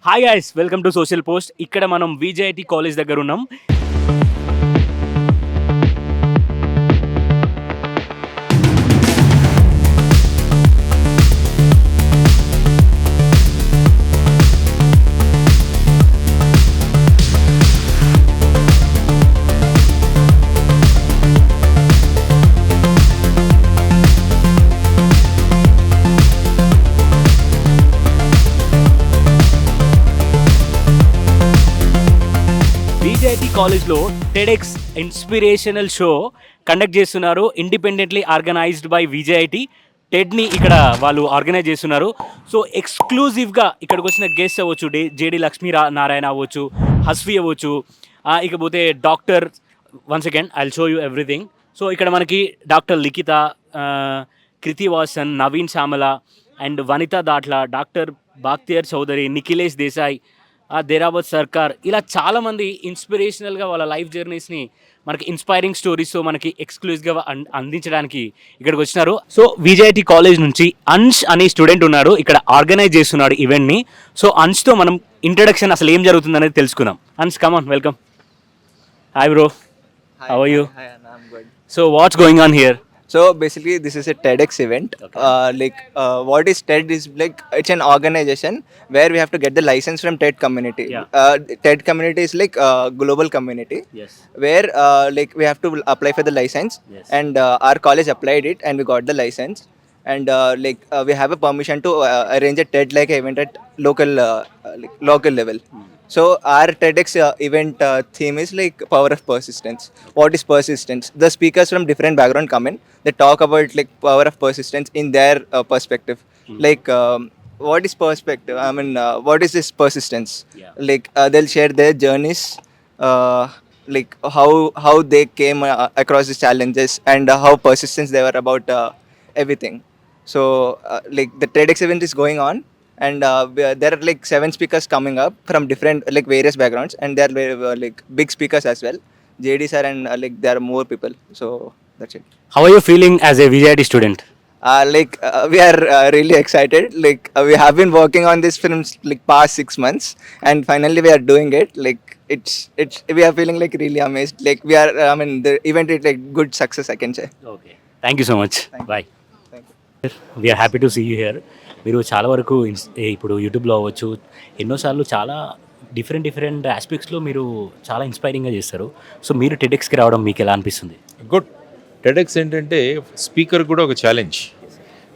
Hi guys, welcome to social post. ఇక్కడ మనం VJIT college దగ్గర ఉన్నాం. VJIT కాలేజ్లో TEDx ఇన్స్పిరేషనల్ షో కండక్ట్ చేస్తున్నారు. Independently organised by VJIT. టెడ్ని ఇక్కడ వాళ్ళు ఆర్గనైజ్ చేస్తున్నారు. సో ఎక్స్క్లూజివ్గా ఇక్కడికి వచ్చిన గెస్ట్ అవ్వచ్చు, JD లక్ష్మీ నారాయణ అవ్వచ్చు, హస్వి అవ్వచ్చు, ఇకపోతే doctor. Once again I will show you everything. So ఇక్కడ మనకి doctor Likhita, Kriti Vasan, Naveen Shyamala and Vanitha Datla, doctor Bakhtiyar Chaudhary, Nikhilesh Desai, Hyderabad Sarkar, ఇలా చాలామంది ఇన్స్పిరేషనల్గా వాళ్ళ లైఫ్ జర్నీస్ని మనకి ఇన్స్పైరింగ్ స్టోరీస్తో మనకి ఎక్స్క్లూజివ్గా అందించడానికి ఇక్కడికి వచ్చినారు. సో VJIT కాలేజ్ నుంచి అంష్ అనే స్టూడెంట్ ఉన్నాడు, ఇక్కడ ఆర్గనైజ్ చేస్తున్నాడు ఈవెంట్ని. సో అంష్తో మనం ఇంట్రడక్షన్ అసలు ఏం జరుగుతుంది అనేది తెలుసుకుందాం. Ansh, come on, welcome. Hi bro, how are you? Hi, Anna, I'm good. So what's going on here? So basically, this is a TEDx event. Okay. What is TED is like it's an organization where we have to get the license from TED community. Yeah. TED community is like a global community Yes. where like we have to apply for the license. Yes. And our college applied it and we got the license. And we have a permission to arrange a TED like event at local level. So our TEDx event theme is like power of persistence. What is persistence? The speakers from different background come in. They talk about like power of persistence in their perspective. Like what is perspective? I mean, what is this persistence? Yeah. Like they'll share their journeys, like how they came across these challenges and how persistent they were about everything. So like the TEDx event is going on. And there are like 7 speakers coming up from different like various backgrounds, and they are like big speakers as well. JD sir and like there are more people. So that's it. How are you feeling as a VJIT student? We are really excited. Like we have been working on this film like past 6 months, and finally we are doing it. Like it's we are feeling like really amazed. Like we are I mean the event is like good success, I can say. Okay. Thank you so much. Thank you. Bye. Thank you. We are happy to see you here. మీరు చాలా వరకు ఇప్పుడు యూట్యూబ్లో అవ్వచ్చు, ఎన్నోసార్లు చాలా different ఆస్పెక్ట్స్లో మీరు చాలా ఇన్స్పైరింగ్గా చేస్తారు. సో మీరు TEDxకి రావడం మీకు ఎలా అనిపిస్తుంది? గుడ్. TEDx ఏంటంటే స్పీకర్ కూడా ఒక challenge,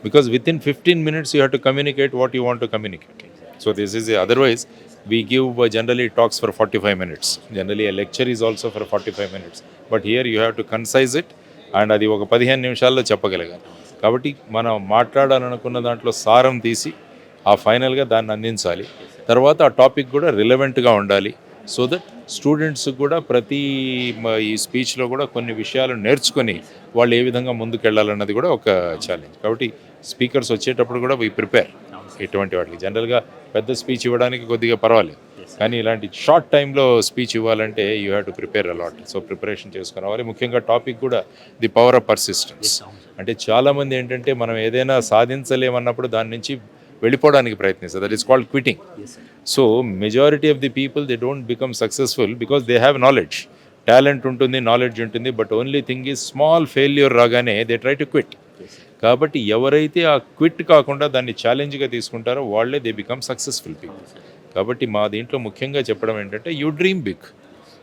because with in 15 minutes you have to communicate what you want to communicate. So this is otherwise we give generally talks for 45 minutes. Generally a lecture is also for 45 minutes, but here you have to concise it and అది ఒక 15 నిమిషాల్లో చెప్పగలిగారు. కాబట్టి మనం మాట్లాడాలనుకున్న దాంట్లో సారం తీసి ఆ ఫైనల్గా దాన్ని అందించాలి. తర్వాత ఆ టాపిక్ కూడా రిలవెంట్గా ఉండాలి. సో దట్ స్టూడెంట్స్ కూడా ప్రతి ఈ స్పీచ్లో కూడా కొన్ని విషయాలు నేర్చుకొని వాళ్ళు ఏ విధంగా ముందుకెళ్ళాలన్నది కూడా ఒక ఛాలెంజ్. కాబట్టి స్పీకర్స్ వచ్చేటప్పుడు కూడా వీ ప్రిపేర్ ఇటువంటి వాటికి. జనరల్గా పెద్ద స్పీచ్ ఇవ్వడానికి కొద్దిగా పర్వాలేదు, కానీ ఇలాంటి షార్ట్ టైంలో స్పీచ్ ఇవ్వాలంటే you have to prepare a lot. So preparation చేసుకుని రావాలి. ముఖ్యంగా టాపిక్ కూడా ది పవర్ ఆఫ్ పర్సిస్టెన్స్. అంటే చాలామంది ఏంటంటే మనం ఏదైనా సాధించలేమన్నప్పుడు దాని నుంచి వెళ్ళిపోవడానికి ప్రయత్నిస్తారు. That is called quitting. So majority of the people they don't become successful because they have knowledge. Talent ఉంటుంది, నాలెడ్జ్ ఉంటుంది, but only thing is small failure రాగానే దే ట్రై టు క్విట్. కాబట్టి ఎవరైతే ఆ క్విట్ కాకుండా దాన్ని ఛాలెంజ్గా తీసుకుంటారో వాళ్ళే దే బికమ్ సక్సెస్ఫుల్ పీపుల్. కాబట్టి మా దీంట్లో ముఖ్యంగా చెప్పడం ఏంటంటే యూ డ్రీమ్ బిగ్.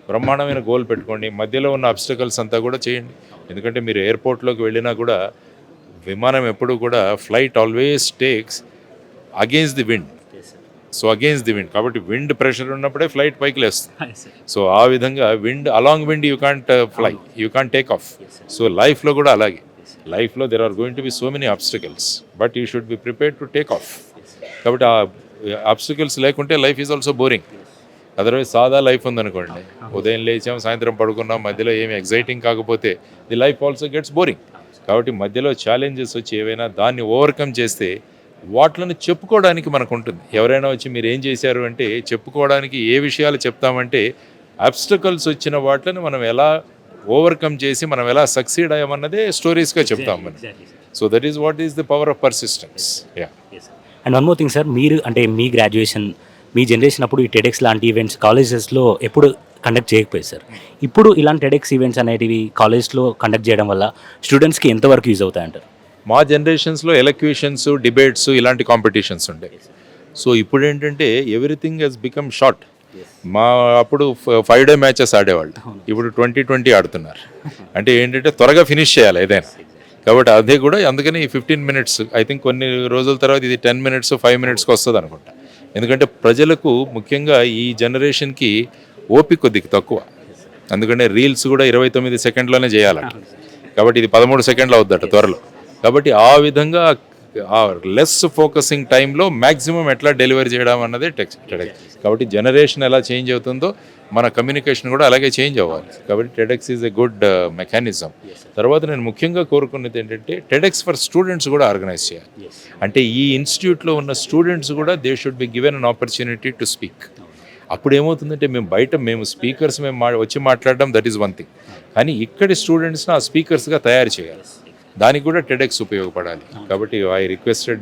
బ్రహ్మాండమైన గోల్ పెట్టుకోండి. మధ్యలో ఉన్న అబ్స్టకల్స్ అంతా కూడా చేయండి. ఎందుకంటే మీరు ఎయిర్పోర్ట్లోకి వెళ్ళినా కూడా విమానం ఎప్పుడు కూడా flight always takes against the wind. So against the wind, కాబట్టి విండ్ ప్రెషర్ ఉన్నప్పుడే ఫ్లైట్ పైకి లేస్తుంది. సో ఆ విధంగా along wind you can't fly, you can't take off. So లైఫ్లో కూడా అలాగే. లైఫ్లో there are going to be so many obstacles, but you should be prepared to take off. కాబట్టి ఆ అబ్స్టకల్స్ లేకుంటే life is also boring. Otherwise సాదా life ఉందనుకోండి, ఉదయం లేచాం, సాయంత్రం పడుకున్నాం, మధ్యలో ఏమి ఎగ్జైటింగ్ కాకపోతే the life also gets boring. కాబట్టి మధ్యలో ఛాలెంజెస్ వచ్చి ఏవైనా దాన్ని ఓవర్కమ్ చేస్తే వాటిని చెప్పుకోవడానికి మనకు ఉంటుంది. ఎవరైనా వచ్చి మీరు ఏం చేశారు అంటే చెప్పుకోవడానికి ఏ విషయాలు చెప్తామంటే అబ్స్టకల్స్ వచ్చిన వాటిని మనం ఎలా ఓవర్కమ్ చేసి మనం ఎలా సక్సీడ్ అయ్యామన్నదే స్టోరీస్గా చెప్తాం మనం. So that is what is the power of persistence. And one more thing sir, మీరు అంటే మీ గ్రాడ్యుయేషన్ మీ జనరేషన్ అప్పుడు ఈ టెడెక్స్ లాంటి ఈవెంట్స్ కాలేజెస్లో ఎప్పుడు కండక్ట్ చేయకపోయారు సార్. ఇప్పుడు ఇలాంటి టెడెక్స్ ఈవెంట్స్ అనేటివి కాలేజ్లో కండక్ట్ చేయడం వల్ల స్టూడెంట్స్కి ఎంతవరకు యూజ్ అవుతాయంటారు? మా జనరేషన్స్లో ఎలక్యూషన్స్, డిబేట్స్ ఇలాంటి కాంపిటీషన్స్ ఉండేవి. సో ఇప్పుడు ఏంటంటే ఎవ్రీథింగ్ హెస్ బికమ్ షార్ట్. మా అప్పుడు 5 డే మ్యాచెస్ ఆడేవాళ్ళు, ఇప్పుడు 20 ఆడుతున్నారు. అంటే ఏంటంటే త్వరగా ఫినిష్ చేయాలి ఏదైనా. కాబట్టి అదే కూడా అందుకని 15 minutes, ఐ థింక్ కొన్ని రోజుల తర్వాత ఇది 10 minutes 5 minutesకి వస్తుంది అనుకుంటా. ఎందుకంటే ప్రజలకు ముఖ్యంగా ఈ జనరేషన్కి ఓపిక కొద్దిగా తక్కువ. ఎందుకంటే రీల్స్ కూడా 29 సెకండ్లోనే చేయాలంట. కాబట్టి ఇది 13 సెకండ్లు అవుద్దట త్వరలో. కాబట్టి ఆ విధంగా ఆ లెస్ ఫోకసింగ్ టైంలో మ్యాక్సిమం ఎట్లా డెలివరీ చేయడం అన్నదే టెడెక్స్. కాబట్టి జనరేషన్ ఎలా చేంజ్ అవుతుందో మన కమ్యూనికేషన్ కూడా అలాగే చేంజ్ అవ్వాలి. కాబట్టి TEDx is a good mechanism. తర్వాత నేను ముఖ్యంగా కోరుకున్నది ఏంటంటే టెడెక్స్ ఫర్ స్టూడెంట్స్ కూడా ఆర్గనైజ్ చేయాలి. అంటే ఈ ఇన్స్టిట్యూట్లో ఉన్న స్టూడెంట్స్ కూడా they should be given an opportunity to speak. అప్పుడు ఏమవుతుందంటే మేము స్పీకర్స్ వచ్చి మాట్లాడడం దట్ ఈస్ వన్ థింగ్, కానీ ఇక్కడి స్టూడెంట్స్ని ఆ స్పీకర్స్గా తయారు చేయాలి. దానికి కూడా టెడెక్స్ ఉపయోగపడాలి. కాబట్టి I requested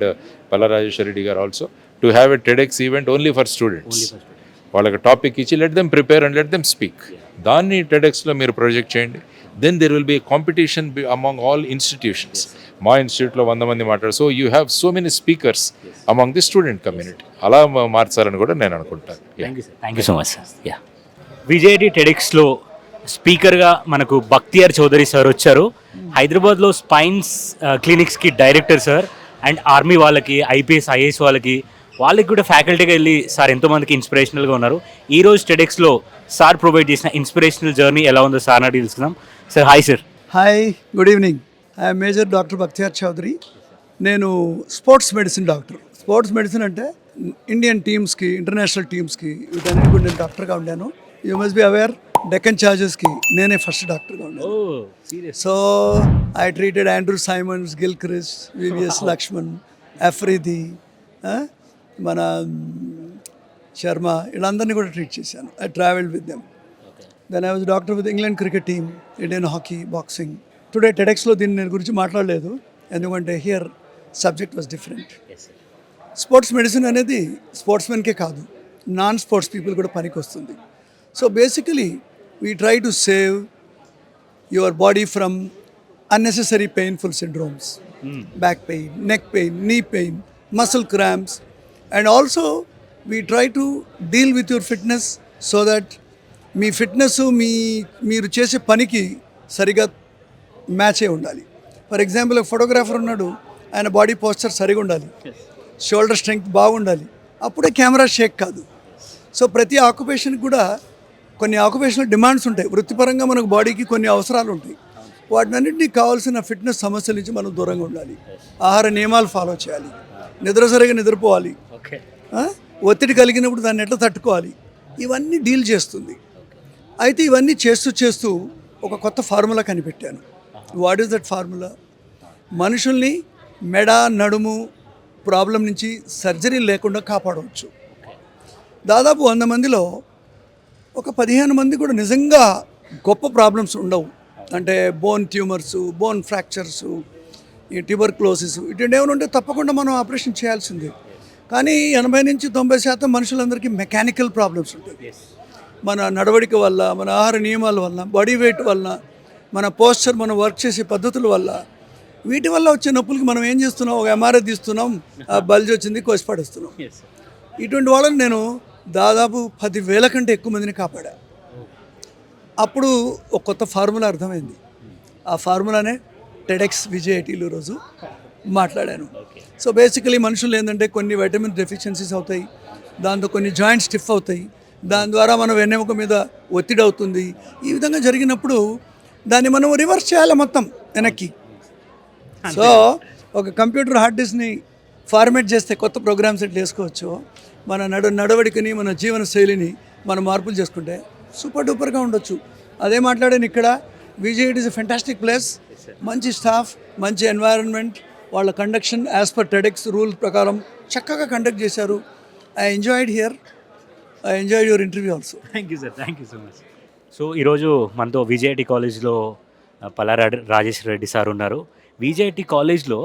Palla Rajeshwara Reddy garu also to have a TEDx event only for students. వాళ్ళకి టాపిక్ ఇచ్చి let them prepare and let them speak. దాన్ని టెడెక్స్లో మీరు ప్రొజెక్ట్ చేయండి. Then there will be competition among all institutions. మా ఇన్స్టిట్యూట్లో 100 మంది మాట్లాడారు. So you have so many speakers among the student community. అలా మార్చాలని కూడా నేను అనుకుంటాను. Thank you so much sir. Yeah, VJIT టెడెక్స్లో స్పీకర్గా మనకు బక్తియార్ చౌదరి సార్ వచ్చారు. హైదరాబాద్లో స్పైన్స్ క్లినిక్స్కి డైరెక్టర్ సార్. అండ్ ఆర్మీ వాళ్ళకి, ఐపీఎస్ ఐఏఎస్ వాళ్ళకి కూడా ఫ్యాకల్టీగా వెళ్ళి సార్ ఎంతోమందికి ఇన్స్పిరేషనల్గా ఉన్నారు. ఈరోజు టెడెక్స్లో సార్ ప్రొవైడ్ చేసిన ఇన్స్పిరేషనల్ జర్నీ ఎలా ఉందో సార్ అడిగి తెలుసుకుందాం. Sir hi sir. Hi, good evening. I'm major doctor Bakhtiyar Chaudhary. నేను sports medicine doctor. Sports medicine అంటే ఇండియన్ టీమ్స్కి, ఇంటర్నేషనల్ టీమ్స్కి వీటన్నిటి కూడా నేను డాక్టర్గా ఉండాను. You must be aware, Deccan చార్జెస్కి నేనే ఫస్ట్ డాక్టర్గా ఉన్నాను. So I treated Andrew Symonds, Gilchrist, VVS Laxman, Afridi, మన శర్మ, వీళ్ళందరినీ కూడా ట్రీట్ చేశాను. I travelled with them. Then I was doctor with England cricket team, Indian hockey, boxing. Today టెడెక్స్లో దీని నేను గురించి మాట్లాడలేదు, ఎందుకంటే here subject was different. Sports medicine అనేది స్పోర్ట్స్మెన్కే కాదు, నాన్ స్పోర్ట్స్ పీపుల్ కూడా పనికి వస్తుంది. So basically we try to save your body from unnecessary painful syndromes, back pain, neck pain, knee pain, muscle cramps, and also we try to deal with your fitness so that me fitness మీరు చేసే పనికి సరిగా match అయి ఉండాలి. For example ఒక photographer ఉన్నాడు, ఆయన body posture సరిగా ఉండాలి, షోల్డర్ స్ట్రెంగ్త్ బాగుండాలి, అప్పుడే కెమెరా షేక్ కాదు. సో ప్రతి ఆక్యుపేషన్కి కూడా కొన్ని ఆక్యుపేషనల్ డిమాండ్స్ ఉంటాయి. వృత్తిపరంగా మనకు బాడీకి కొన్ని అవసరాలు ఉంటాయి. వాటినన్నింటినీ కావాల్సిన ఫిట్నెస్ సమస్యల నుంచి మనం దూరంగా ఉండాలి. ఆహార నియమాలు ఫాలో చేయాలి, నిద్ర సరిగా నిద్రపోవాలి, ఒత్తిడి కలిగినప్పుడు దాన్ని ఎట్లా తట్టుకోవాలి, ఇవన్నీ డీల్ చేస్తుంది. అయితే ఇవన్నీ చేస్తూ ఒక కొత్త ఫార్ములా కనిపెట్టాను. What is that formula? మనుషుల్ని మెడ, నడుము ప్రాబ్లం నుంచి సర్జరీ లేకుండా కాపాడవచ్చు. దాదాపు 100 మందిలో ఒక 15 మంది కూడా నిజంగా గొప్ప ప్రాబ్లమ్స్ ఉండవు. అంటే బోన్ ట్యూమర్స్, బోన్ ఫ్రాక్చర్స్, ఈ ట్యూబర్క్లోసిస్ ఇటువంటి ఏమైనా ఉంటే తప్పకుండా మనం ఆపరేషన్ చేయాల్సిందే. కానీ 80 నుంచి 90% మనుషులందరికీ మెకానికల్ ప్రాబ్లమ్స్ ఉంటాయి. మన నడవడిక వల్ల, మన ఆహార నియమాల వల్ల, బాడీ వెయిట్ వల్ల, మన పోస్చర్, మనం వర్క్ చేసే పద్ధతుల వల్ల, వీటి వల్ల వచ్చే నొప్పులకి మనం ఏం చేస్తున్నాం, ఒక ఎంఆర్ఐ తీస్తున్నాం, ఆ బల్జ్ వచ్చింది, కోసి పడేస్తున్నాం. ఇటువంటి వాళ్ళని నేను దాదాపు 10,000 కంటే ఎక్కువ మందిని కాపాడా. అప్పుడు ఒక కొత్త ఫార్ములా అర్థమైంది. ఆ ఫార్ములానే TEDxVJITలో రోజు మాట్లాడాను. సో బేసికలీ మనుషులు ఏంటంటే కొన్ని వైటమిన్ డెఫిషియన్సీస్ అవుతాయి, దాంతో కొన్ని జాయింట్స్ స్టిఫ్ అవుతాయి, దాని ద్వారా మన వెన్నెముక మీద ఒత్తిడి అవుతుంది. ఈ విధంగా జరిగినప్పుడు దాన్ని మనం రివర్స్ చేయాలి మొత్తం వెనక్కి. సో ఒక కంప్యూటర్ హార్డ్ డిస్క్ని ఫార్మేట్ చేస్తే కొత్త ప్రోగ్రామ్స్ ఎట్లా వేసుకోవచ్చు, మన నడవడికని, మన జీవన శైలిని మనం మార్పులు చేసుకుంటే సూపర్ డూపర్గా ఉండొచ్చు. అదే మాట్లాడాను ఇక్కడ. VJIT is a fantastic place, మంచి స్టాఫ్, మంచి ఎన్వైరన్మెంట్, వాళ్ళ conduction as per TEDx rule ప్రకారం చక్కగా కండక్ట్ చేశారు. I enjoyed here, I enjoyed your interview also. Thank you sir, thank you so much. So ఈరోజు మనతో VJIT కాలేజ్లో పల్లా రాజేశ్వర రెడ్డి సార్ ఉన్నారు. VJIT కాలేజ్లో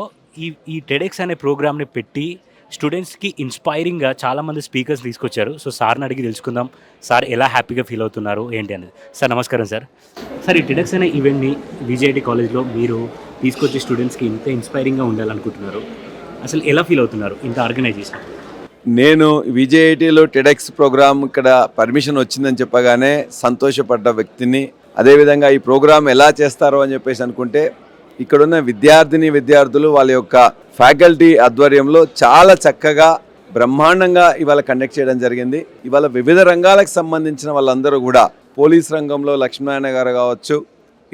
ఈ TEDx అనే ప్రోగ్రామ్ని పెట్టి స్టూడెంట్స్కి ఇన్స్పైరింగ్గా చాలామంది స్పీకర్స్ తీసుకొచ్చారు. సో సార్ని అడిగి తెలుసుకుందాం సార్ ఎలా హ్యాపీగా ఫీల్ అవుతున్నారు ఏంటి అనేది. సార్ నమస్కారం సార్. సార్ ఈ టెడెక్స్ అనే ఈవెంట్ని విజేఐటి కాలేజ్లో మీరు తీసుకొచ్చి స్టూడెంట్స్కి ఇంత ఇన్స్పైరింగ్గా ఉండాలనుకుంటున్నారు, అసలు ఎలా ఫీల్ అవుతున్నారు ఇంత ఆర్గనైజ్ చేసిన? నేను విజేఐటీలో టెడెక్స్ ప్రోగ్రామ్ ఇక్కడ పర్మిషన్ వచ్చిందని చెప్పగానే సంతోషపడ్డ వ్యక్తిని. అదేవిధంగా ఈ ప్రోగ్రామ్ ఎలా చేస్తారో అని చెప్పేసి అనుకుంటే ఇక్కడున్న విద్యార్థులు వాళ్ళ యొక్క ఫ్యాకల్టీ ఆధ్వర్యంలో చాలా చక్కగా బ్రహ్మాండంగా ఇవాళ కండక్ట్ చేయడం జరిగింది. ఇవాళ వివిధ రంగాలకు సంబంధించిన వాళ్ళందరూ కూడా పోలీస్ రంగంలో లక్ష్మీనారాయణ గారు కావచ్చు,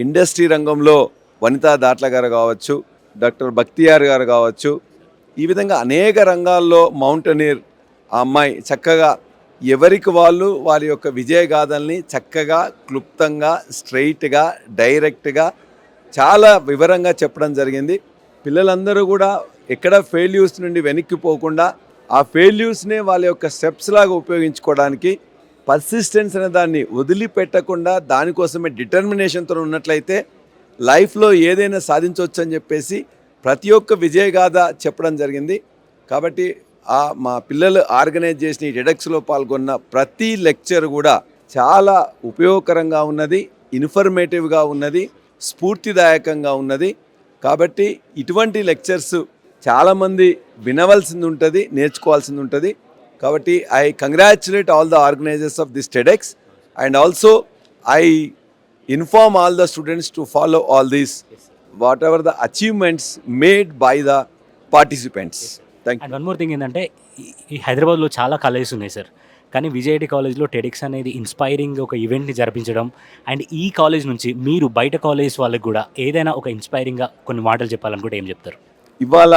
ఇండస్ట్రీ రంగంలో వనితా దాట్ల గారు కావచ్చు, డాక్టర్ బక్తియార్ గారు కావచ్చు, ఈ విధంగా అనేక రంగాల్లో మౌంటనీర్ ఆ అమ్మాయి చక్కగా ఎవరికి వాళ్ళు వారి యొక్క విజయగాథల్ని చక్కగా క్లుప్తంగా స్ట్రైట్గా డైరెక్ట్గా చాలా వివరంగా చెప్పడం జరిగింది. పిల్లలందరూ కూడా ఎక్కడ ఫెయిల్యూర్స్ నుండి వెనక్కిపోకుండా ఆ ఫెయిల్యూర్స్నే వాళ్ళ యొక్క స్టెప్స్ లాగా ఉపయోగించుకోవడానికి పర్సిస్టెన్స్ అనే దాన్ని వదిలిపెట్టకుండా దానికోసమే డిటర్మినేషన్తో ఉన్నట్లయితే లైఫ్లో ఏదైనా సాధించవచ్చు అని చెప్పేసి ప్రతి ఒక్క విజయగాథ చెప్పడం జరిగింది. కాబట్టి మా పిల్లలు ఆర్గనైజ్ చేసిన ఈ టెడెక్స్లో పాల్గొన్న ప్రతి లెక్చర్ కూడా చాలా ఉపయోగకరంగా ఉన్నది, ఇన్ఫర్మేటివ్గా ఉన్నది, స్ఫూర్తిదాయకంగా ఉన్నది. కాబట్టి ఇటువంటి లెక్చర్స్ చాలామంది వినవలసింది ఉంటుంది, నేర్చుకోవాల్సింది ఉంటుంది. కాబట్టి I congratulate all the organisers of this TEDx and also I inform all the students to follow all these whatever the achievements made by the participants. Thank you. And one more thing ఏంటంటే ఈ హైదరాబాద్లో చాలా colleges ఉన్నాయి sir, కానీ VJIT కాలేజ్లో TEDx అనేది inspiring ఒక ఈవెంట్ని జరిపించడం అండ్ ఈ కాలేజ్ నుంచి మీరు బయట కాలేజ్ వాళ్ళకి కూడా ఏదైనా ఒక ఇన్స్పైరింగ్గా కొన్ని మాటలు చెప్పాలనుకుంటే ఏం చెప్తారు? ఇవాళ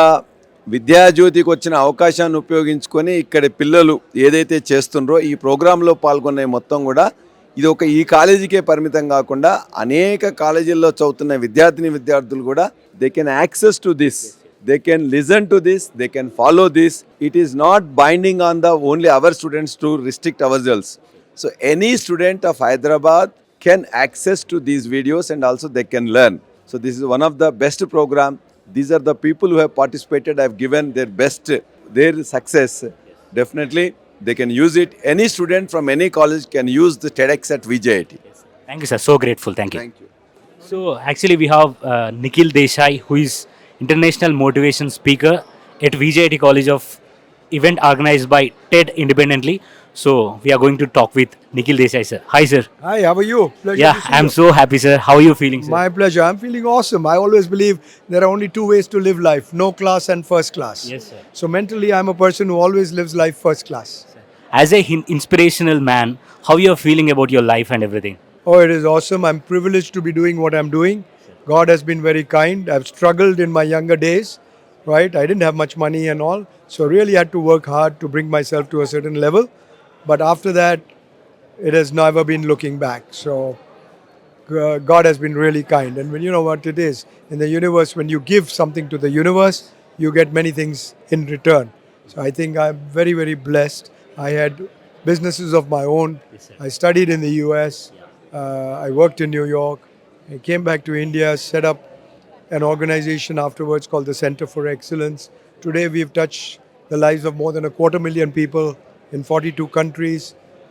విద్యాజ్యోతికి వచ్చిన అవకాశాన్ని ఉపయోగించుకొని ఇక్కడ పిల్లలు ఏదైతే చేస్తుండ్రో ఈ ప్రోగ్రాంలో పాల్గొనే మొత్తం కూడా ఇది ఒక ఈ కాలేజీకే పరిమితం కాకుండా అనేక కాలేజీల్లో చదువుతున్న విద్యార్థులు కూడా they can access to this, they can listen to this, they can follow this. It is not binding on the only our students to restrict ourselves. So any student of Hyderabad can access to these videos and also they can learn. So this is one of the best program. These are the people who have participated, have given their best, their success. Definitely they can use it. Any student from any college can use the TEDx at VJIT. Thank you sir, so grateful. Thank you. Thank you. So actually we have Nikhil Desai, who is international motivation speaker at VJIT College of event organized by TED independently. So we are going to talk with Nikhil Desai sir. Hi sir. Hi, how are you? Pleasure Yeah, to see I'm you. so happy sir. How are you feeling sir? My pleasure. I'm feeling awesome. I always believe there are only two ways to live life, no class and first class. Yes sir. So mentally, I'm a person who always lives life first class. As a inspirational man, how you are feeling about your life and everything? Oh, it is awesome. I'm privileged to be doing what I'm doing. God has been very kind. I've struggled in my younger days, right? I didn't have much money and all. So really had to work hard to bring myself to a certain level. But after that, it has never been looking back. So God has been really kind. And when you know what it is, in the universe, when you give something to the universe, you get many things in return. So I think I'm very, very blessed. I had businesses of my own. I studied in the US. I worked in New York. I came back to India, set up an organization afterwards called the Center for Excellence. Today we've touched the lives of more than 250,000 people in 42 countries,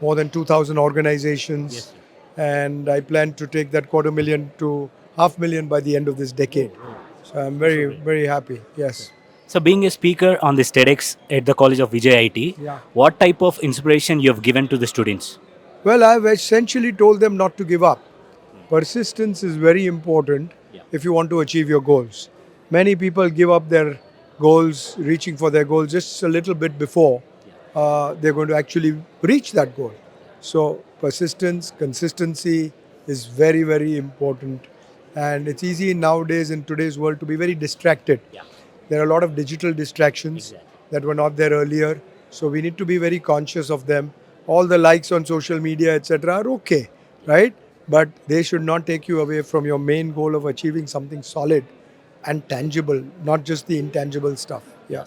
more than 2,000 organizations. And I plan to take that 250,000 to 500,000 by the end of this decade. So I'm very, very happy. Yes. So being a speaker on this TEDx at the College of VJIT, Yeah. what type of inspiration you have given to the students? Well, I've essentially told them not to give up. Persistence is very important if you want to achieve your goals. Many people give up their goals, reaching for their goals just a little bit before they're going to actually reach that goal. So persistence, consistency is very, very important. And it's easy nowadays in today's world to be very distracted. There are a lot of digital distractions that were not there earlier. So we need to be very conscious of them. All the likes on social media, etc. are okay, right? But they should not take you away from your main goal of achieving something solid and tangible, not just the intangible stuff. Yeah.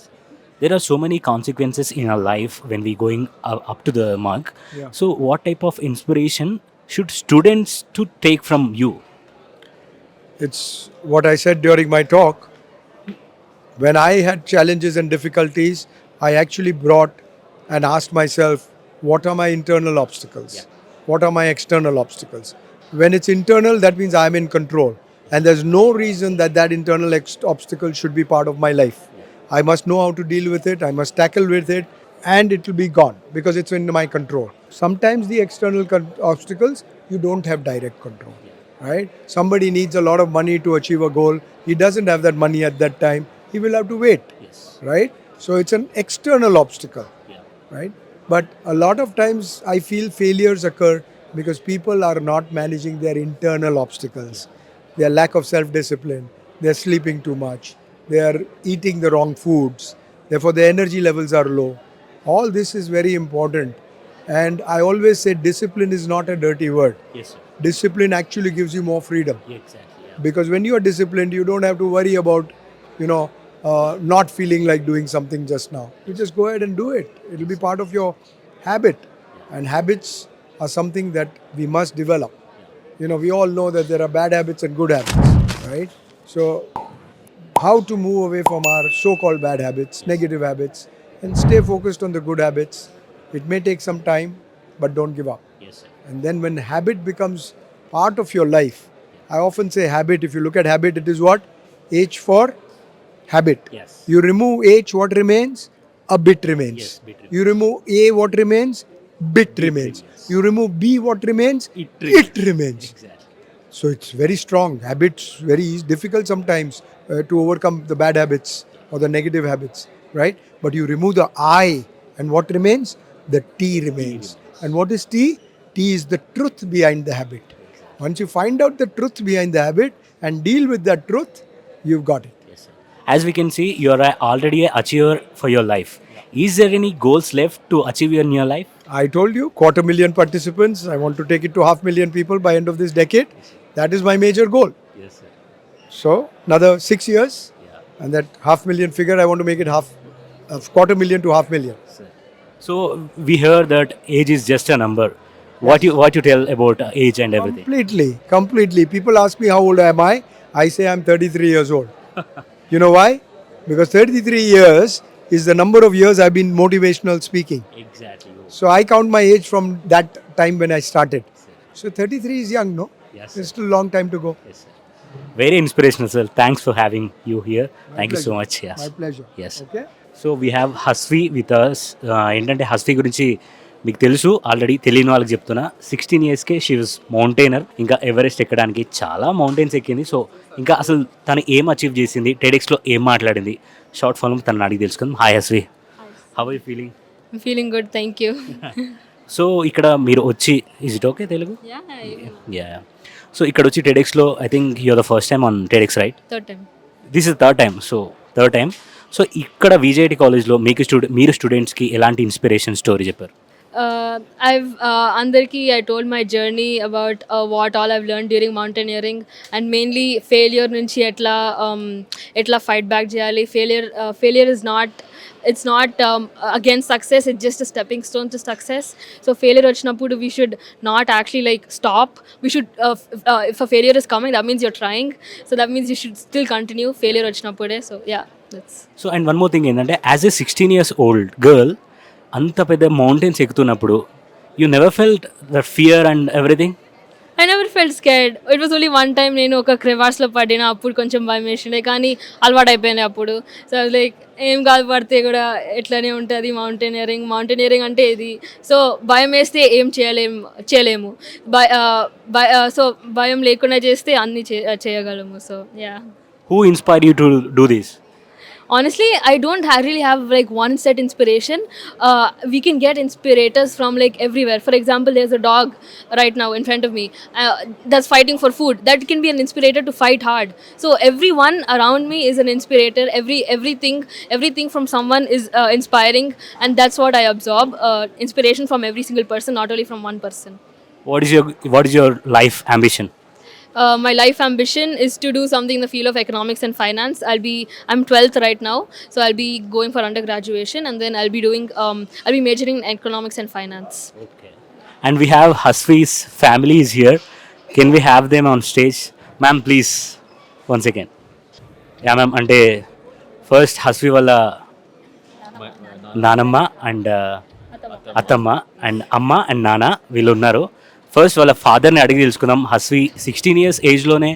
There are so many consequences in our life when we going up to the mark. Yeah. So what type of inspiration should students to take from you? It's what I said during my talk. When I had challenges and difficulties, I actually brought and asked myself, what are my internal obstacles? What are my external obstacles? When it's internal, that means I'm in control. And there's no reason that that internal obstacle should be part of my life. I must know how to deal with it, I must tackle with it, and it will be gone because it's in my control. Sometimes the external obstacles, you don't have direct control, right? Somebody needs a lot of money to achieve a goal. He doesn't have that money at that time. He will have to wait, right? So it's an external obstacle, right? But a lot of times I feel failures occur because people are not managing their internal obstacles. Their lack of self-discipline, they're sleeping too much, they are eating the wrong foods, therefore their energy levels are low. All this is very important. And I always say discipline is not a dirty word. Yes, sir. Discipline actually gives you more freedom. Exactly. Yeah. Because when you are disciplined, you don't have to worry about, not feeling like doing something just now. You just go ahead and do it. It will be part of your habit. And habits are something that we must develop. We all know that there are bad habits and good habits, right? So how to move away from our so-called bad habits, negative habits, and stay focused on the good habits. It may take some time, but don't give up. Yes, sir. And then when habit becomes part of your life, I often say habit, if you look at habit, it is what? H for habit. Yes. You remove H, what remains? A bit remains. Yes, bit remains. You remove A, what remains? Bit remains. You remove B, what remains? It remains. Exactly. So it's very strong. Habits very difficult sometimes to overcome the bad habits or the negative habits, right? But you remove the I, and what remains? The T remains. And what is T? T is the truth behind the habit. Once you find out the truth behind the habit and deal with that truth, you've got it. Yes, sir. As we can see, you are already an achiever for your life. Is there any goals left to achieve in your life? I told you, 250,000 participants. I want to take it to 500,000 people by end of this decade. That is my major goal. Yes, sir. So another 6 years, and that 500,000 figure, I want to make it 250,000 to 500,000. So we hear that age is just a number. What you tell about age and everything? Completely. People ask me how old am I? I say I'm 33 years old. You know why? Because 33 years is the number of years I've been motivational speaking. Exactly. So I count my age from that time when I started. So 33 is young, no? Yes, There's still a long time to go. Yes, sir. Very inspirational, sir. Thanks for having you here. Thank you so pleasure. much. Yes. My pleasure. Yes. Okay? So we have Hasvi with us. ఏంటంటే హస్వి గురించి మీకు తెలుసు already, తెలియని వాళ్ళకి చెప్తున్నా. 16 yearsకే she was mountaineer. ఇంకా Everest ఎక్కడానికి చాలా మౌంటైన్స్ ఎక్కింది. సో ఇంకా అసలు తను ఏం అచీవ్ చేసింది, టెడెక్స్లో ఏం మాట్లాడింది, షార్ట్ ఫామ్ తనని అడిగి తెలుసుకుందాం. Hi Hasvi, how are you feeling? I'm feeling good, thank you. So ఇక్కడ మీరు వచ్చి, is it okay Telugu? Yeah. So ఇక్కడ వచ్చి టెడెక్స్లో I think you're the first time on TEDx, right? Third time. This is third time. So ఇక్కడ VJIT కాలేజ్లో మీకు మీరు స్టూడెంట్స్కి ఎలాంటి ఇన్స్పిరేషన్ స్టోరీ చెప్పారు? Andarki, I told my journey about what all I've learned during mountaineering, and mainly failure nunchi etla fight back cheyali. Failure is not, it's not against success, it's just a stepping stone to success. So failure vachinappudu we should not actually like stop. We should if a failure is coming, that means you're trying, so that means you should still continue failure vachinappude. So yeah, that's. So and one more thing ఏంటంటే, as a 16 years old girl అంత పెద్ద mountains ఎక్కుతున్నప్పుడు you never felt the fear and everything? I never felt scared. It was only one time నేను ఒక క్రివార్స్లో పడిన, అప్పుడు కొంచెం భయం వేసిండే, కానీ అలవాటు అయిపోయినాయి అప్పుడు. సో లైక్ ఏం కాదు, పడితే కూడా ఎట్లనే ఉంటుంది మౌంటైనరింగ్ అంటే ఇది. సో భయం వేస్తే ఏం చేయలేము. సో భయం లేకుండా చేస్తే అన్నీ చేయగలము. So yeah. Who inspire you to do this? Honestly, I don't really have like one set inspiration. We can get inspirators from like everywhere. For example, there's a dog right now in front of me that's fighting for food. That can be an inspirator to fight hard. So everyone around me is an inspirator. Everything from someone is inspiring, and that's what I absorb. Inspiration from every single person, not only from one person. What is your life ambition? My life ambition is to do something in the field of economics and finance. I'm 12th right now, so I'll be going for undergraduation, and then I'll be majoring in economics and finance. Okay. And we have Hasvi's family is here. Can we have them on stage? Ma'am, please, once again. Yeah, ma'am. Ante first Hasvi wala నానమ్మ and అత్తమ్మ and అమ్మ and నాన్న వీళ్ళు ఉన్నారు. First వాళ్ళ ఫాదర్ని అడిగి తెలుసుకుందాం. హస్వి 16 years ఏజ్లోనే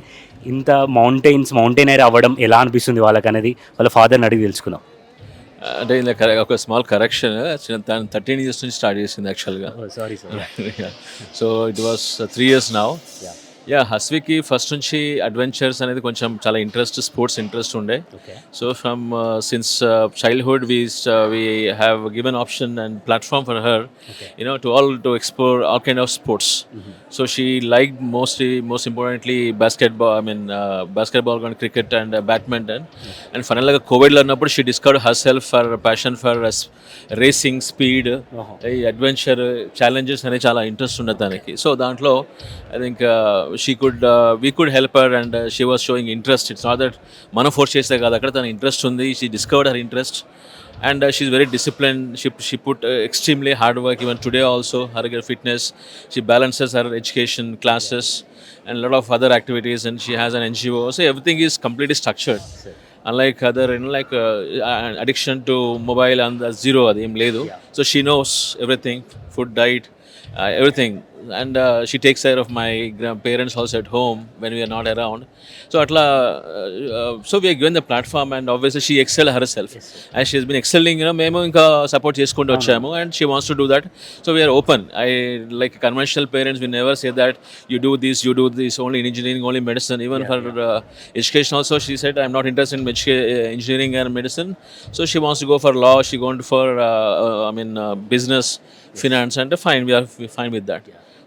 ఇంత మౌంటైనర్ అవ్వడం ఎలా అనిపిస్తుంది వాళ్ళకి అనేది వాళ్ళ ఫాదర్ని అడిగి తెలుసుకుందాం. అంటే ఇలా ఒక స్మాల్ కరెక్షన్, తను 13 years నుంచి స్టార్ట్ చేసింది యాక్చువల్గా. Sorry sir. So it was 3 years now. హస్వికి ఫస్ట్ నుంచి అడ్వెంచర్స్ అనేది కొంచెం చాలా స్పోర్ట్స్ ఇంట్రెస్ట్ ఉండే. So from since childhood we have given option and platform for her, to explore all kind of sports. So she liked most importantly basketball and cricket and badminton. And finally COVID lo ఉన్నప్పుడు she discovered herself her passion for racing, speed, adventure, challenges అనే చాలా interest ఉన్నది తనకి. So దాంట్లో I think we could help her, and she was showing interest. It's not that మనం force చేస్తే కాదు, అక్కడ తన ఇంట్రెస్ట్ ఉంది. She discovered her interest, and she's very disciplined. She put extremely hard work. Even today also, her fitness, she balances her education classes and a lot of other activities, and she has an NGO. So everything is completely structured. Unlike other, addiction to mobile and zero అది ఏం లేదు. So she knows everything, food, diet, everything. And she takes care of my parents also at home when we are not around. So so we are given the platform, and obviously she excel herself. And she has been excelling, మేము ఇంకా support చేసుకుంటూ వచ్చాము, and she wants to do that. So we are open. Like conventional parents, we never say that you do this only in engineering, only medicine. Even for education also, she said I'm not interested in engineering and medicine. So she wants to go for law, she going for business, finance, and we are fine with that.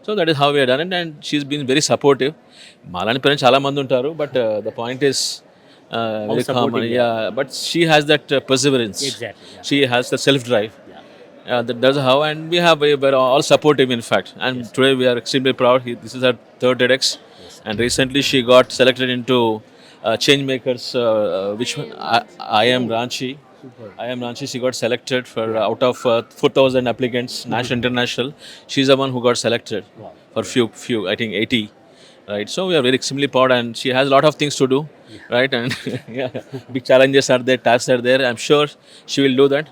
So that is how we have done it, and she's been very supportive. Malani parents చాలా మంది ఉంటారు, but the point is very common. But she has that perseverance. Exactly. She has the self drive. That's how, and we're all supportive in fact. And today we are extremely proud. This is her third TEDx, and recently she got selected into change makers, which I am Ranchi. She got selected for out of 4,000 applicants, national, international. She's the one who got selected for few, I think 80, right? So we are very extremely proud, and she has a lot of things to do, right? And big challenges are there, tasks are there. I'm sure she will do that.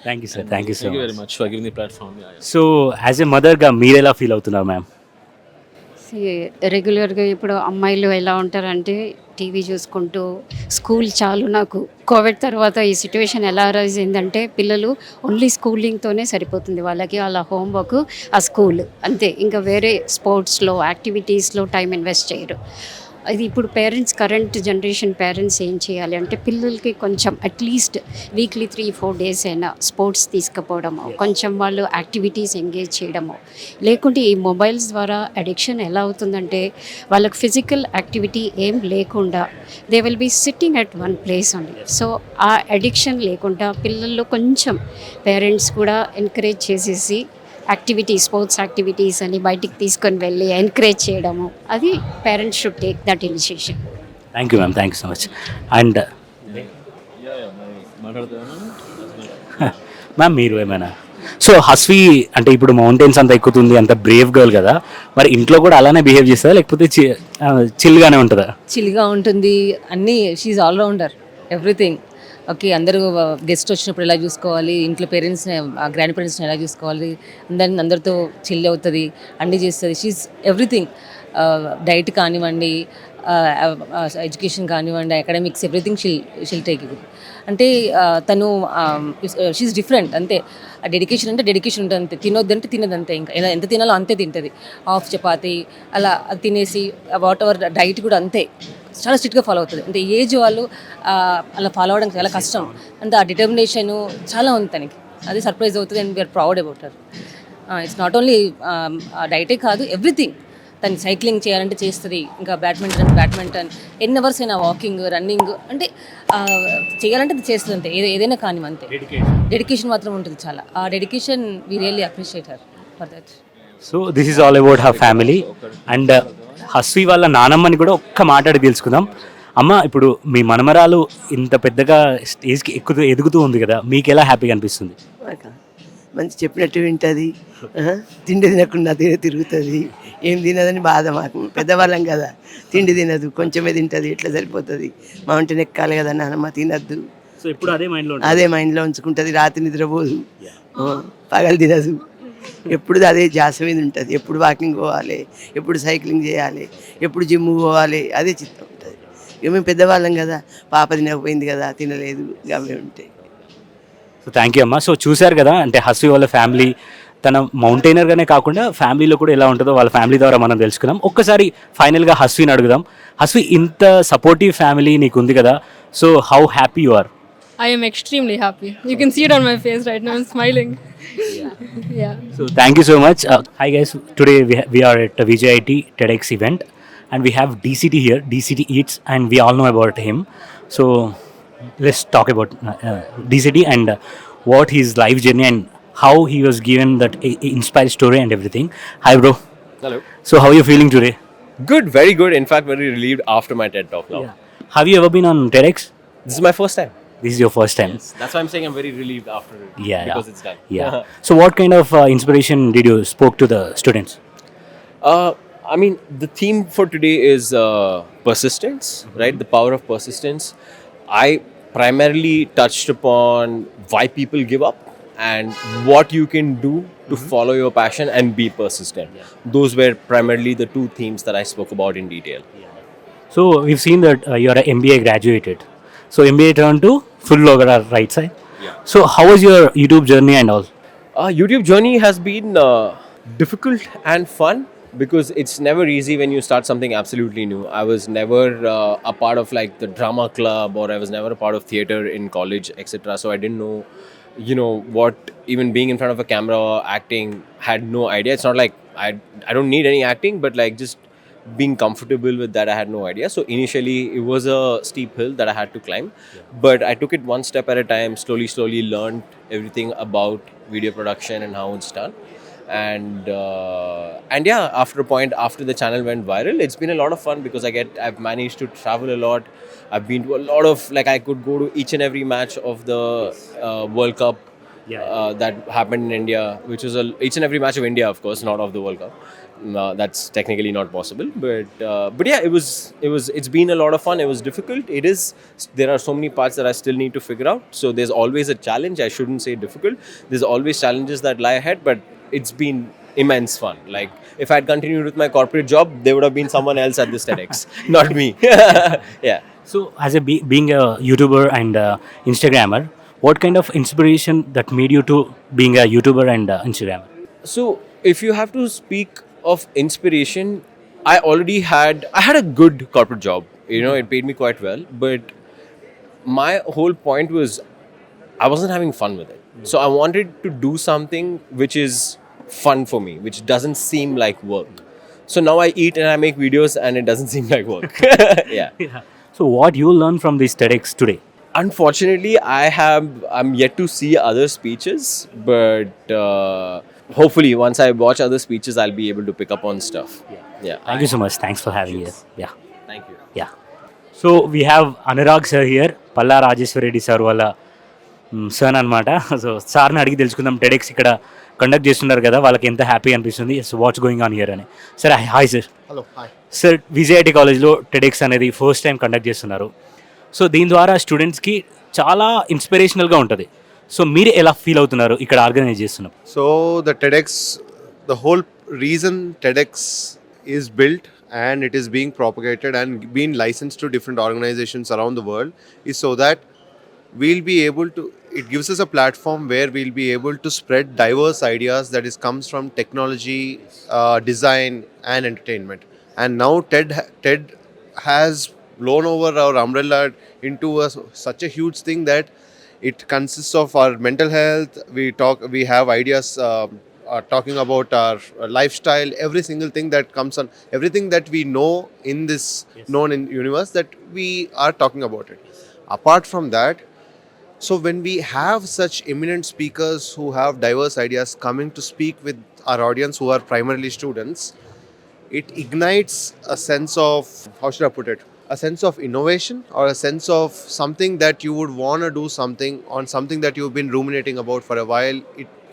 Thank you sir. Thank you so Thank you much. very much for giving the platform. So as a మదర్గా మీరు ఎలా feel అవుతున్నారు ma'am? రెగ్యులర్గా ఇప్పుడు అమ్మాయిలు ఎలా ఉంటారంటే TV చూసుకుంటూ స్కూల్ చాలు. నాకు కోవిడ్ తర్వాత ఈ సిచ్యువేషన్ ఎలా అరైజ్ అయిందంటే పిల్లలు ఓన్లీ స్కూలింగ్తోనే సరిపోతుంది వాళ్ళకి, వాళ్ళ హోంవర్క్, ఆ స్కూల్ అంతే. ఇంకా వేరే స్పోర్ట్స్లో యాక్టివిటీస్లో టైం ఇన్వెస్ట్ చేయరు. అది ఇప్పుడు కరెంట్ జనరేషన్ పేరెంట్స్ ఏం చేయాలి అంటే పిల్లలకి కొంచెం అట్లీస్ట్ వీక్లీ 3-4 days అయినా స్పోర్ట్స్ తీసుకుపోవడము, కొంచెం వాళ్ళు యాక్టివిటీస్ ఎంగేజ్ చేయడము. లేకుంటే ఈ మొబైల్స్ ద్వారా అడిక్షన్ ఎలా అవుతుందంటే వాళ్ళకి ఫిజికల్ యాక్టివిటీ ఏం లేకుండా they will be sitting at one place only. So ఆ అడిక్షన్ లేకుండా పిల్లల్లో కొంచెం పేరెంట్స్ కూడా ఎంకరేజ్ చేసేసి స్పోర్ట్స్ యాక్టివిటీస్ అని బయటికి తీసుకొని వెళ్ళి ఎంకరేజ్ చేయడము, అది parents should take that initiation. Thank you ma'am. Thank you so much. And ma'am మీరు ఏమైనా, సో హస్వి అంటే ఇప్పుడు మౌంటైన్స్ అంతా ఎక్కుతుంది, అంత బ్రేవ్ గర్ల్ కదా, మరి ఇంట్లో కూడా అలానే బిహేవ్ చేస్తుందా లేకపోతే చిల్గానే ఉంటుందా? చిల్గా ఉంటుంది, అన్నీ షీఈ్ ఆల్రౌండర్, ఎవ్రీథింగ్. ఓకే, అందరూ గెస్ట్ వచ్చినప్పుడు ఎలా చూసుకోవాలి, ఇంట్లో పేరెంట్స్ని గ్రాండ్ పేరెంట్స్ని ఎలా చూసుకోవాలి, అందరితో చిల్ అవుతుంది, అన్నీ చేస్తుంది. She everything. డైట్ కానివ్వండి, ఎడ్యుకేషన్ కానివ్వండి, academics, everything she'll take it. అంటే తను షీఈ్ డిఫరెంట్ అంతే. డెడికేషన్ అంటే డెడికేషన్ ఉంటుంది అంతే. తినొద్దంటే తినదంతే, ఇంకా ఎంత తినాలో అంతే తింటుంది. హాఫ్ చపాతి అలా తినేసి వాట్ ఎవర్ డైట్ కూడా అంతే చాలా స్ట్రిక్ట్గా ఫాలో అవుతుంది. అంటే ఏజ్ వాళ్ళు అలా ఫాలో అవ్వడం చాలా కష్టం. అంటే ఆ డిటర్మినేషను చాలా ఉంది తనకి, అది సర్ప్రైజ్ అవుతుంది. And we're proud about her. It's not only డైటే కాదు, ఎవ్రీథింగ్. తను సైక్లింగ్ చేయాలంటే చేస్తుంది, ఇంకా బ్యాడ్మింటన్ ఎన్ని అవర్స్ అయినా, వాకింగ్, రన్నింగ్, అంటే చేయాలంటే అది చేస్తుంది అంతే. ఏదైనా కానీ అంతే. డెడికేషన్ మాత్రం ఉంటుంది చాలా. ఆ dedication we really appreciate her for that. So this is all about her family. And Hasvi వాళ్ళ నానమ్మని కూడా ఒక్క మాట్లాడి తెలుసుకుందాం. అమ్మ, ఇప్పుడు మీ మనమరాలు ఇంత పెద్దగా స్టేజ్కి ఎదుగుతూ ఉంది కదా, మీకు ఎలా హ్యాపీగా అనిపిస్తుంది? మంచి చెప్పినట్టు వింటుంది, తిండి తినకుండా తిరుగుతుంది, ఏం తినదని బాధ. మాకు పెద్దవాళ్ళం కదా, తిండి తినదు, కొంచెమే తింటుంది, ఎట్లా సరిపోతుంది. మౌంటైన్ ఎక్కాలి కదా నానమ్మ, తినద్దు సో ఇప్పుడు అదే మైండ్లో అదే మైండ్లో ఉంచుకుంటుంది. రాత్రి నిద్రపోదు, పగలు తినదు, ఎప్పుడు అదే ధ్యాస మీద ఉంటుంది. ఎప్పుడు వాకింగ్ పోవాలి, ఎప్పుడు సైక్లింగ్ చేయాలి, ఎప్పుడు జిమ్ పోవాలి, అదే చిత్తం ఉంటుంది. ఇక మేము పెద్దవాళ్ళం కదా, పాప తినకపోయింది కదా, తినలేదు, ఇక అవే ఉంటాయి. సో థ్యాంక్ యూ అమ్మా. సో చూశారు కదా, అంటే హస్వి వాళ్ళ ఫ్యామిలీ తన మౌంటైనర్గానే కాకుండా ఫ్యామిలీలో కూడా ఎలా ఉంటుందో వాళ్ళ ఫ్యామిలీ ద్వారా మనం తెలుసుకుందాం. ఒక్కసారి ఫైనల్గా హస్విని అడుగుదాం. హస్వి, ఇంత సపోర్టివ్ ఫ్యామిలీ నీకు ఉంది కదా, so how happy you are? I am extremely happy. You can see it on my face right now. I'm smiling. Yeah. So thank you so much. Hi guys, today we are at VJIT TEDx event and we have DCT here, DCT Eats, and we all know about him. So let's talk about DCT and what his life journey and how he was given that inspired story and everything. Hi bro. Hello. So how are you feeling today? Good, very good. In fact, very relieved after my TED talk now. Yeah. Have you ever been on TEDx? This is my first time. This is your first time. Yes. That's why I'm saying I'm very relieved after it. Because it's done. Yeah. So what kind of inspiration did you spoke to the students? I mean, the theme for today is persistence, right? The power of persistence. I primarily touched upon why people give up and what you can do to follow your passion and be persistent. Those were primarily the two themes that I spoke about in detail. So we've seen that you're an MBA graduated. So MBA turned to full logger, right side. Yeah. So how was your YouTube journey and all? YouTube journey has been difficult and fun because it's never easy when you start something absolutely new. I was never a part of like the drama club, or I was never a part of theater in college, etc. So I didn't know, what even being in front of a camera or acting, had no idea. It's not like I don't need any acting, but like just being comfortable with that, I had no idea. So initially it was a steep hill that I had to climb, but I took it one step at a time, slowly learned everything about video production and how it's done. And yeah, after a point, after the channel went viral, it's been a lot of fun because I've managed to travel a lot. I've been to a lot of, like, I could go to each and every match of the World Cup that happened in India, which was each and every match of India, of course, not of the World Cup. That's technically not possible, but yeah, it's been a lot of fun. It was difficult. There are so many parts that I still need to figure out, so there's always a challenge. I shouldn't say difficult. There's always challenges that lie ahead, but it's been immense fun. Like, if I had continued with my corporate job, there would have been someone else at this TEDx, not me. Yeah. So as being a YouTuber and Instagrammer, what kind of inspiration that made you to being a YouTuber and Instagrammer? So if you have to speak of inspiration, I had a good corporate job. It paid me quite well, but my whole point was I wasn't having fun with it. So I wanted to do something which is fun for me, which doesn't seem like work. So now I eat and I make videos and it doesn't seem like work. Yeah. So what you learned from this TEDx today? Unfortunately, I'm yet to see other speeches, but hopefully once I watch other speeches, I'll be able to pick up on stuff. Yeah. Thank you so much. Thanks for having us. Yeah. Thank you. Yeah. So we have Anurag sir here, Palla Rajeshwar Reddy sir వాళ్ళ sun అనమాట. So సార్ని అడిగి తెలుసుకుందాం, TEDx ఇక్కడ conduct చేస్తున్నారు కదా, వాళ్ళకి ఎంత హ్యాపీ అనిపిస్తుంది, వాట్స్ గోయింగ్ ఆన్ హియర్ అని. Sir hi sir. Hello hi sir, VJIT కాలేజ్లో టెడెక్స్ అనేది ఫస్ట్ టైం కండక్ట్ చేస్తున్నారు. సో దీని ద్వారా స్టూడెంట్స్కి చాలా ఇన్స్పిరేషనల్గా ఉంటుంది. సో మీరు ఎలా ఫీల్ అవుతున్నారు ఇక్కడ ఆర్గనైజ్ చేస్తున్నాం? So the whole reason TEDx is built and it is being propagated and being licensed to different organizations around the world is so that we'll be able to, it gives us a platform where we'll be able to spread diverse ideas that comes from technology, design and entertainment. And now TED has blown over our umbrella into such a huge thing that it consists of our mental health. We have ideas talking about our lifestyle, every single thing that comes on, everything that we know in this known in universe, that we are talking about it. Apart from that, so when we have such eminent speakers who have diverse ideas coming to speak with our audience who are primarily students, it ignites a sense of, how should I put it, a sense of innovation or a sense of something that you would want to do something on something that you've been ruminating about for a while.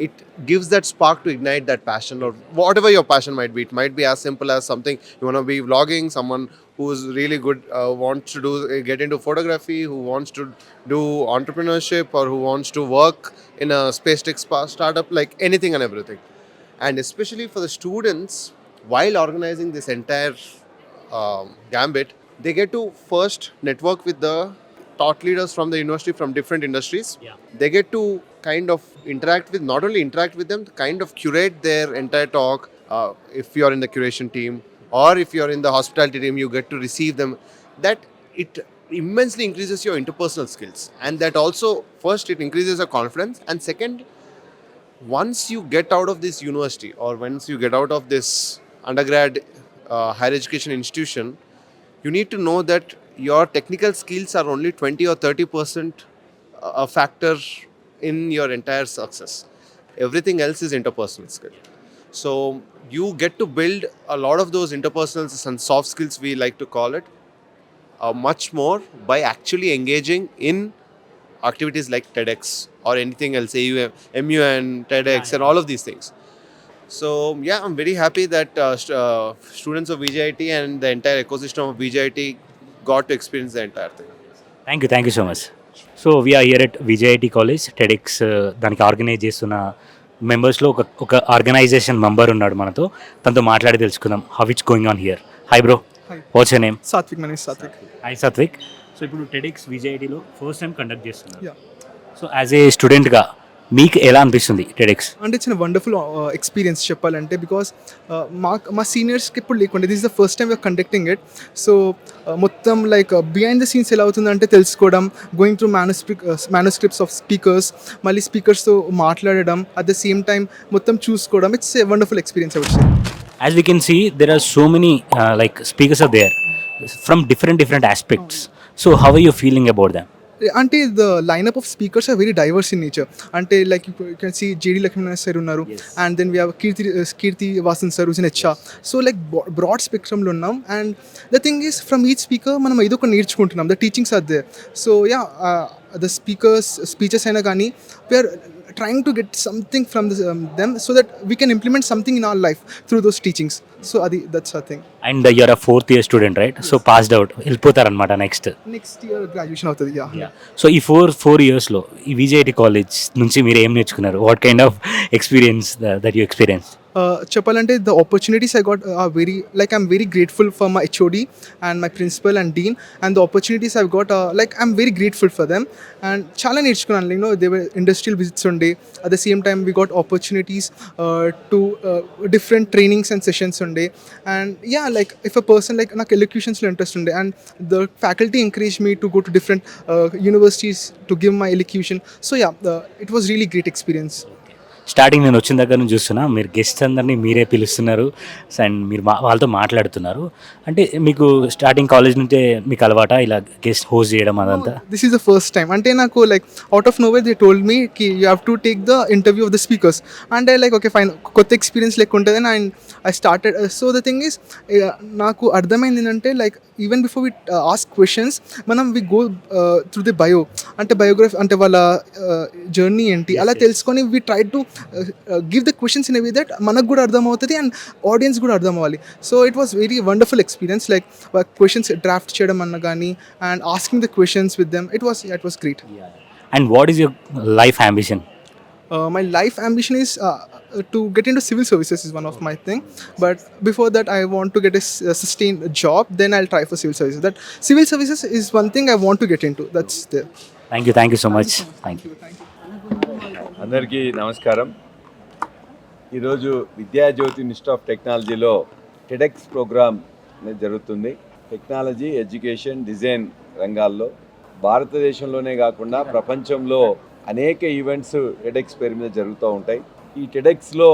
it gives that spark to ignite that passion or whatever your passion might be. It might be as simple as something you want to be vlogging, someone who's really good, wants to get into photography, who wants to do entrepreneurship, or who wants to work in a space tech startup, like anything and everything. And especially for the students, while organizing this entire gambit, they get to first network with the thought leaders from the university from different industries. Yeah. They get to kind of not only interact with them, kind of curate their entire talk. If you're in the curation team or if you're in the hospitality team, you get to receive them. That it immensely increases your interpersonal skills, and that also, first, it increases your confidence, and second, once you get out of this university or once you get out of this undergrad higher education institution, you need to know that your technical skills are only 20 or 30% a factor in your entire success. Everything else is interpersonal skill. So you get to build a lot of those interpersonal and soft skills, we like to call it, much more by actually engaging in activities like TEDx or anything else, AUM, MUN, TEDx, and all of these things. So yeah, I'm very happy that students of VJIT and the entire ecosystem of VJIT got to experience the entire thing. Thank you so much. So we're here at VJIT college TEDx దానికి organise చేస్తున్న మెంబర్స్లో ఒక organisation member ఉన్నాడు మనతో. తనతో మాట్లాడి తెలుసుకుందాం how it's going on here. Hi bro, what's your name? Satvik. My name is Satvik. Hi Satvik. So ఇప్పుడు టెడెక్స్ విజైఐటిలో ఫస్ట్ టైం కండక్ట్ చేస్తున్నారు. Yeah. సో యాజ్ ఏ స్టూడెంట్గా మీకు ఎలా అనిపిస్తుంది టెడెక్స్? అంటే ఇట్స్ వండర్ఫుల్ ఎక్స్పీరియన్స్ చెప్పాలంటే, బికాస్ మా సీనియర్స్కి ఇప్పుడు లేకుండే this is the first time we're conducting it. So మొత్తం లైక్ బిహైండ్ ద సీన్స్ ఎలా అవుతుందంటే తెలుసుకోవడం, going through manuscripts of speakers, మళ్ళీ స్పీకర్స్తో మాట్లాడడం, అట్ ద సేమ్ టైం మొత్తం చూసుకోవడం. It's a wonderful experience out. As we can see, there are so many like speakers are there from different aspects. So how are you feeling about them? అంటే the lineup of speakers are very diverse in nature. అంటే like you can see JD Lakshminarayana sir ఉన్నారు, and then we have Keerthi Vasan sir who's in HR. So like broad స్పెక్ట్రమ్లో ఉన్నాం. And the thing is from each speaker మనం ఏదో ఒక నేర్చుకుంటున్నాం. The teachings are there. So yeah, the speeches అయినా కానీ we are trying to get something from them so that we can implement something in our life through those teachings. So that's our thing. And you're a 4th year student, right? Yes. So passed out వెళ్ళిపోతారనమాట next year graduation అవుతుంది. Yeah. So ఈ 4 yearsలో ఈ విజైఐటి college నుంచి మీరు ఏం నేర్చుకున్నారు? What kind of experience that you experience? చెప్పాలంటే the opportunities I got are very, like I'm very grateful for my HOD and my principal and dean, and the opportunities I got like I'm very grateful for them. And చాలా నేర్చుకున్నాను. Like they were industrial visits ఉండే, at the same time we got opportunities to different trainings and sessions ఉండే. And yeah, like if a person like నాకు ఎలక్యూషన్స్లో interest ఉండే, and the faculty encourage me to go to different universities to give my elocution. So yeah, it was really great experience. Starting నేను వచ్చిన దగ్గర నుంచి చూస్తున్నా మీరు guests అందరినీ మీరే పిలుస్తున్నారు అండ్ మీరు వాళ్ళతో మాట్లాడుతున్నారు. అంటే మీకు స్టార్టింగ్ కాలేజ్ నుంచే మీకు అలవాటా ఇలా గెస్ట్ హోస్ట్ చేయడం అదంతా? This is the first time. అంటే నాకు like out of nowhere they told me కి you have to take the interview of the speakers. అంటే లైక్ ఓకే ఫైన్, కొత్త ఎక్స్పీరియన్స్ లెక్క ఉంటుంది. And I started. So the thing is, నాకు అర్థమైంది ఏంటంటే like even before we ask questions, మనం we go through the bio, అంటే biography అంటే వాళ్ళ జర్నీ ఏంటి అలా తెలుసుకొని we try to give the questions in a way that మనకు కూడా అర్థం అవుతుంది అండ్ ఆడియన్స్ కూడా అర్థం అవ్వాలి. So it was very wonderful experience. Like questions draft చేయడం అన్న కానీ and asking the questions with them, it was great. And what is your life ambition? My life ambition is to get into civil services is one of my thing, but before that I want to get a sustained job, then I'll try for civil services. That civil services is one thing I want to get into. That's there. Thank you so much. Thank you. అందరికీ నమస్కారం. ఈరోజు Vidyajyothi institute of టెక్నాలజీలో TEDx programme అనేది జరుగుతుంది. Technology, education, design రంగాల్లో భారతదేశంలోనే కాకుండా ప్రపంచంలో అనేక ఈవెంట్స్ టెడెక్స్ పేరు మీద జరుగుతూ ఉంటాయి. ఈ టెడెక్స్లో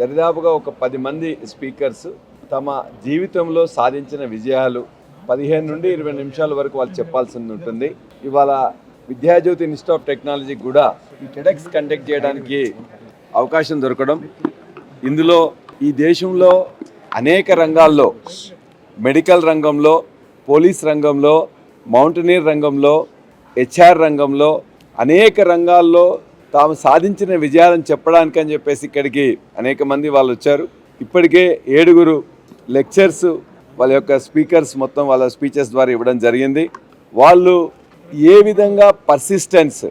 దరిదాపుగా ఒక 10 మంది స్పీకర్స్ తమ జీవితంలో సాధించిన విజయాలు 15 నుండి 20 నిమిషాల వరకు వాళ్ళు చెప్పాల్సి ఉంటుంది. ఇవాళ విద్యాజ్యోతి ఇన్స్టిట్యూట్ ఆఫ్ టెక్నాలజీ కూడా ఈ టెడెక్స్ కండక్ట్ చేయడానికి అవకాశం దొరకడం, ఇందులో ఈ దేశంలో అనేక రంగాల్లో, మెడికల్ రంగంలో, పోలీస్ రంగంలో, మౌంటనీర్ రంగంలో, HR రంగంలో, అనేక రంగాల్లో తాము సాధించిన విజయాలను చెప్పడానికి అని చెప్పేసి ఇక్కడికి అనేక మంది వాళ్ళు వచ్చారు. ఇప్పటికే 7 లెక్చర్స్ వాళ్ళ యొక్క స్పీకర్స్ మొత్తం వాళ్ళ స్పీచెస్ ద్వారా ఇవ్వడం జరిగింది. వాళ్ళు ఏ విధంగా పర్సిస్టెన్స్,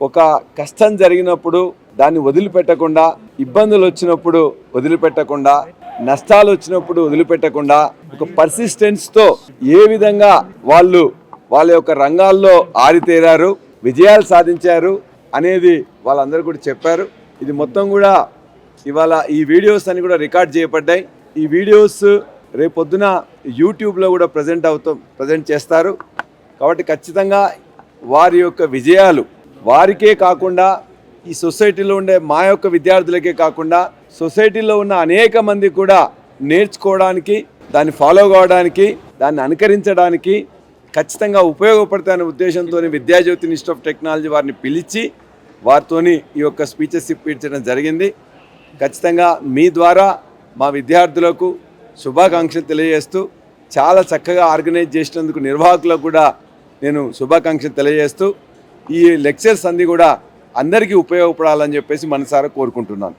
ఒక కష్టం జరిగినప్పుడు దాన్ని వదిలిపెట్టకుండా, ఇబ్బందులు వచ్చినప్పుడు వదిలిపెట్టకుండా, నష్టాలు వచ్చినప్పుడు వదిలిపెట్టకుండా ఒక పర్సిస్టెన్స్తో ఏ విధంగా వాళ్ళు వాళ్ళ యొక్క రంగాల్లో ఆరితేరారు, విజయాలు సాధించారు అనేది వాళ్ళందరూ కూడా చెప్పారు. ఇది మొత్తం కూడా ఇవాళ ఈ వీడియోస్ అన్ని కూడా రికార్డ్ చేయబడ్డాయి. ఈ వీడియోస్ రేపొద్దున యూట్యూబ్లో కూడా ప్రజెంట్ చేస్తారు. కాబట్టి ఖచ్చితంగా వారి యొక్క విజయాలు వారికే కాకుండా ఈ సొసైటీలో ఉండే మా యొక్క విద్యార్థులకే కాకుండా సొసైటీలో ఉన్న అనేక మంది కూడా నేర్చుకోవడానికి, దాన్ని ఫాలో కావడానికి, దాన్ని అనుకరించడానికి ఖచ్చితంగా ఉపయోగపడతాయనే ఉద్దేశంతో విద్యాజ్యోతి ఇన్స్టిట్యూట్ ఆఫ్ టెక్నాలజీ వారిని పిలిచి వారితోని ఈ యొక్క స్పీచెస్ ఇప్పించడం జరిగింది. ఖచ్చితంగా మీ ద్వారా మా విద్యార్థులకు శుభాకాంక్షలు తెలియజేస్తూ, చాలా చక్కగా ఆర్గనైజ్ చేసినందుకు నిర్వాహకులకు కూడా నేను శుభాకాంక్షలు తెలియజేస్తూ, ఈ లెక్చర్స్ అన్నీ కూడా అందరికీ ఉపయోగపడాలని చెప్పేసి మనసారా కోరుకుంటున్నాను.